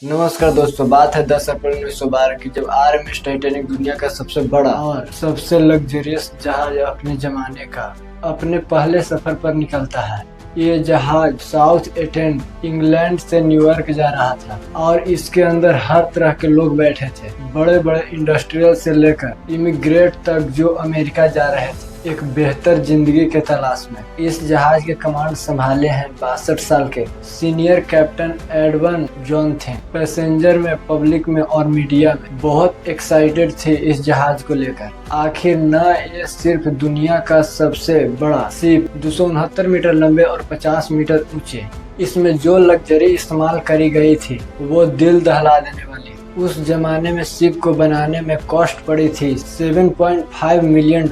नमस्कार दोस्तों, बात है 10 अप्रैल 1912 की, जब आरएमएस टाइटैनिक दुनिया का सबसे बड़ा और सबसे लग्जरियस जहाज अपने जमाने का अपने पहले सफर पर निकलता है। ये जहाज साउथ एटेन इंग्लैंड से न्यूयॉर्क जा रहा था और इसके अंदर हर तरह के लोग बैठे थे, बड़े बड़े इंडस्ट्रियल से लेकर इमिग्रेट तक जो अमेरिका जा रहे थे एक बेहतर जिंदगी के तलाश में। इस जहाज के कमांड संभाले हैं 62 साल के सीनियर कैप्टन एडवन जॉन थे। पैसेंजर में, पब्लिक में और मीडिया में बहुत एक्साइटेड थे इस जहाज को लेकर। आखिर न ये सिर्फ दुनिया का सबसे बड़ा शिप 269 मीटर लंबे और 50 मीटर ऊंचे, इसमें जो लग्जरी इस्तेमाल करी गई थी वो दिल दहला देने वाली। उस जमाने में शिप को बनाने में कॉस्ट पड़ी थी $7.5 मिलियन।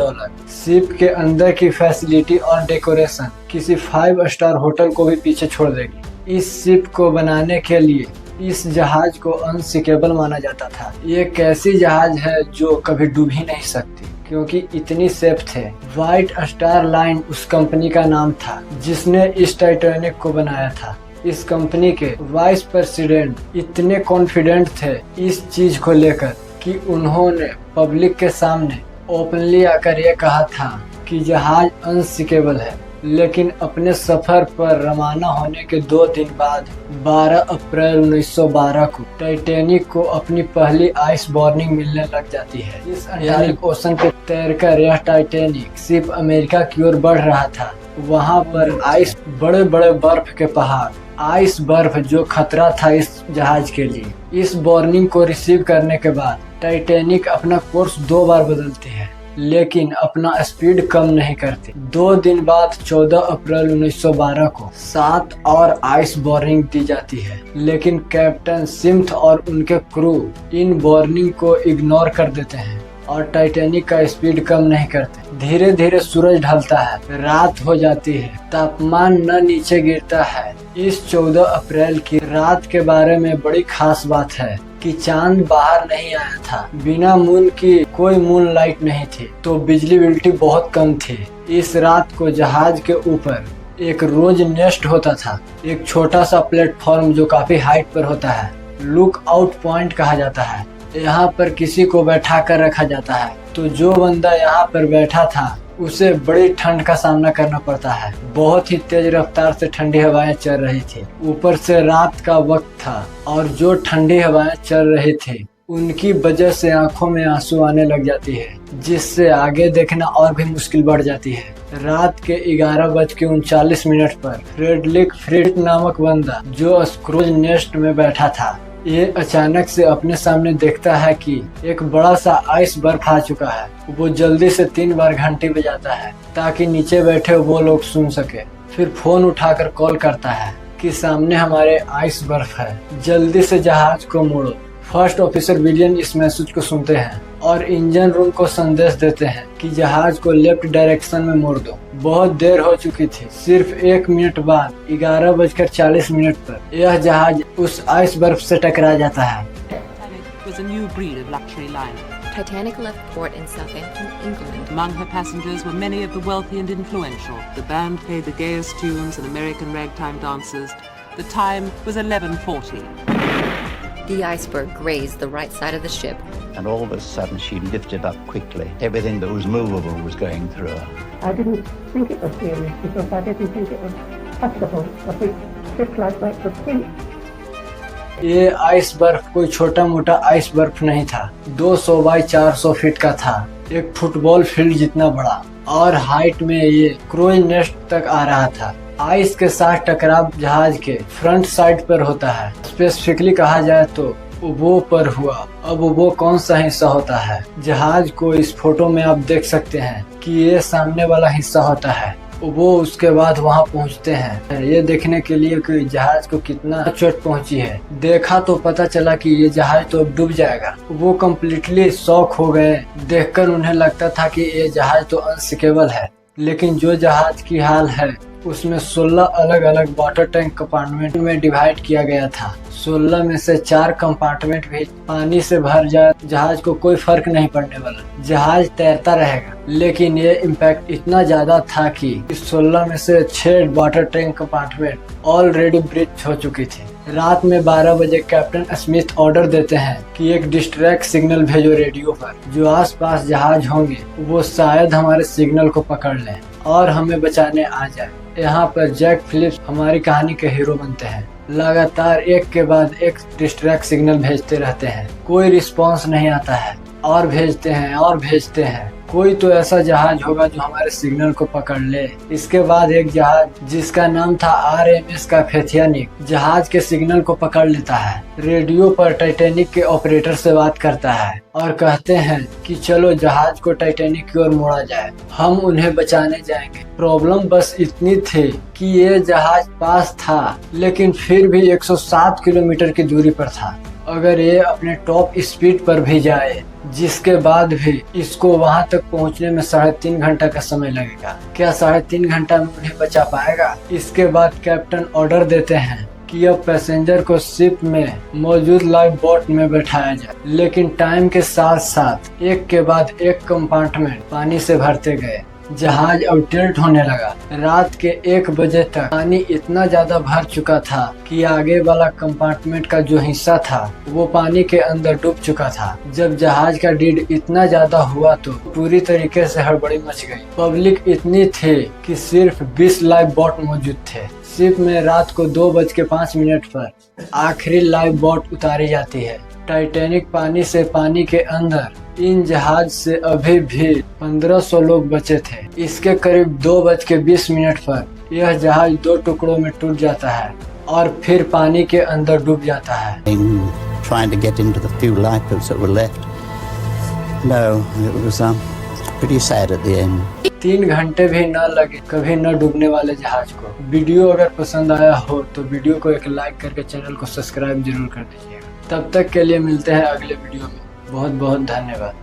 शिप के अंदर की फैसिलिटी और डेकोरेशन किसी 5 स्टार होटल को भी पीछे छोड़ देगी। इस शिप को बनाने के लिए इस जहाज को अनसिंकेबल माना जाता था। ये एक ऐसी जहाज है जो कभी डूब ही नहीं सकती क्योंकि इतनी सेफ थे। व्हाइट स्टार लाइन उस कंपनी का नाम था जिसने इस टाइटैनिक को बनाया था। इस कंपनी के वाइस प्रेसिडेंट इतने कॉन्फिडेंट थे इस चीज को लेकर कि उन्होंने पब्लिक के सामने ओपनली आकर ये कहा था कि जहाज अनसिंकेबल है। लेकिन अपने सफर पर रवाना होने के 2 दिन बाद 12 अप्रैल 1912 को टाइटैनिक को अपनी पहली आइस वार्निंग मिलने लग जाती है। इस अटलांटिक ओशन पे तैरकर यह टाइटैनिक शिप अमेरिका की ओर बढ़ रहा था। वहाँ पर आइस, बड़े बड़े बर्फ के पहाड़, आइस बर्फ जो खतरा था इस जहाज के लिए। इस वार्निंग को रिसीव करने के बाद टाइटैनिक अपना कोर्स 2 बार बदलती है लेकिन अपना स्पीड कम नहीं करती। 2 दिन बाद 14 अप्रैल 1912 को 7 और आइस वार्निंग दी जाती है, लेकिन कैप्टन सिम्थ और उनके क्रू इन वार्निंग को इग्नोर कर देते हैं और टाइटैनिक का स्पीड कम नहीं करते। धीरे धीरे सूरज ढलता है, रात हो जाती है, तापमान न नीचे गिरता है। इस 14 अप्रैल की रात के बारे में बड़ी खास बात है कि चांद बाहर नहीं आया था। बिना मून की कोई मून लाइट नहीं थी, तो बिजलीबिलिटी बहुत कम थी। इस रात को जहाज के ऊपर एक रोज नेस्ट होता था, एक छोटा सा प्लेटफॉर्म जो काफी हाइट पर होता है। लुक आउट पॉइंट कहा जाता है। यहाँ पर किसी को बैठा कर रखा जाता है, तो जो बंदा यहाँ पर बैठा था उसे बड़ी ठंड का सामना करना पड़ता है। बहुत ही तेज रफ्तार से ठंडी हवाएं चल रही थी, ऊपर से रात का वक्त था और जो ठंडी हवाएं चल रही थी उनकी वजह से आंखों में आंसू आने लग जाती है, जिससे आगे देखना और भी मुश्किल बढ़ जाती है। रात के 11:39 पर फ्रेडरिक फ्रिट नामक बंदा जो स्क्रूज नेस्ट में बैठा था, ये अचानक से अपने सामने देखता है कि एक बड़ा सा आइस बर्फ आ चुका है। वो जल्दी से 3 बार घंटी बजाता है ताकि नीचे बैठे वो लोग सुन सके। फिर फोन उठाकर कॉल करता है कि सामने हमारे आइस बर्फ है, जल्दी से जहाज को मोड़ो। फर्स्ट ऑफिसर विलियम इस मैसेज को सुनते हैं और इंजन रूम को संदेश देते हैं कि जहाज को लेफ्ट डायरेक्शन में मोड़ दो। बहुत देर हो चुकी थी। सिर्फ 1 मिनट बाद 11:40 पर यह जहाज उस आइस बर्फ से टकरा जाता है। Titanic left port in Southampton, England. Among her passengers were many of the wealthy and influential. The band played the gayest tunes and American ragtime dances. The time was 11:40. The iceberg grazed the right side of the ship. And all of a sudden she lifted up quickly. Everything that was movable was going through her. I didn't think it was serious because I didn't think it was possible. A big ship like that could sink. ये ice बर्फ कोई छोटा मोटा ice बर्फ नहीं था। 200 by 400 feet का था, एक फुटबॉल फील्ड जितना बड़ा, और हाइट में ये क्रूज नेस्ट तक आ रहा था। आइस के साथ टकराव जहाज के फ्रंट साइड पर होता है। स्पेसिफिकली कहा जाए तो वो पर हुआ। अब वो कौन सा हिस्सा होता है जहाज को इस फोटो में आप देख सकते हैं कि ये सामने वाला हिस्सा होता है। वो उसके बाद वहां पहुंचते हैं ये देखने के लिए कि जहाज को कितना चोट पहुंची है। देखा तो पता चला कि ये जहाज तो अब डूब जाएगा। वो कम्प्लीटली शॉक हो गए। देखकर उन्हें लगता था कि ये जहाज तो अनसिंकेबल है, लेकिन जो जहाज की हाल है उसमें 16 अलग अलग वाटर टैंक कंपार्टमेंट में डिवाइड किया गया था। 16 में से 4 कंपार्टमेंट भी पानी से भर जाए जहाज को कोई फर्क नहीं पड़ने वाला, जहाज तैरता रहेगा। लेकिन ये इम्पैक्ट इतना ज्यादा था कि इस 16 में से 6 water tank compartment already bridge हो चुकी थी। रात में 12 बजे कैप्टन स्मिथ ऑर्डर देते हैं कि एक डिस्ट्रैक्ट सिग्नल भेजो रेडियो पर। जो आसपास जहाज होंगे वो शायद हमारे सिग्नल को पकड़ लें और हमें बचाने आ जाए। यहाँ पर जैक फिलिप्स हमारी कहानी के हीरो बनते हैं। लगातार एक के बाद एक डिस्ट्रैक्ट सिग्नल भेजते रहते हैं, कोई रिस्पॉन्स नहीं आता है, और भेजते हैं और भेजते हैं। कोई तो ऐसा जहाज होगा जो हमारे सिग्नल को पकड़ ले। इसके बाद एक जहाज जिसका नाम था RMS का फेथियानिक जहाज के सिग्नल को पकड़ लेता है। रेडियो पर टाइटैनिक के ऑपरेटर से बात करता है और कहते हैं कि चलो जहाज को टाइटैनिक की ओर मोड़ा जाए, हम उन्हें बचाने जाएंगे। प्रॉब्लम बस इतनी थी कि ये जहाज पास था लेकिन फिर भी 107 किलोमीटर की दूरी पर था। अगर ये अपने टॉप स्पीड पर भी जाए, जिसके बाद भी इसको वहां तक पहुंचने में 3.5 घंटा का समय लगेगा, क्या 3.5 घंटा में उन्हें बचा पाएगा? इसके बाद कैप्टन ऑर्डर देते हैं कि अब पैसेंजर को शिप में मौजूद लाइफ बोट में बैठाया जाए। लेकिन टाइम के साथ साथ एक के बाद एक कंपार्टमेंट पानी से भरते गए। जहाज अब टिल्ट होने लगा। रात के 1 बजे तक पानी इतना ज्यादा भर चुका था कि आगे वाला कंपार्टमेंट का जो हिस्सा था वो पानी के अंदर डूब चुका था। जब जहाज का लीड इतना ज्यादा हुआ तो पूरी तरीके से हड़बड़ी मच गई। पब्लिक इतनी थी कि सिर्फ 20 लाइफ बोट मौजूद थे। शिप में रात को 2:05 पर आखिरी लाइफ बोट उतारी जाती है। टाइटैनिक पानी के अंदर। इन जहाज से अभी भी 1500 लोग बचे थे। इसके करीब 2:20 पर यह जहाज 2 टुकड़ों में टूट जाता है और फिर पानी के अंदर डूब जाता है। Trying to get into the few lifeboats that were left. No, it was pretty sad at the end. 3 घंटे भी न लगे कभी न डूबने वाले जहाज को। वीडियो अगर पसंद आया हो तो वीडियो को एक लाइक करके चैनल को सब्सक्राइब जरूर कर दीजिएगा। तब तक के लिए मिलते हैं अगले वीडियो में। बहुत बहुत धन्यवाद।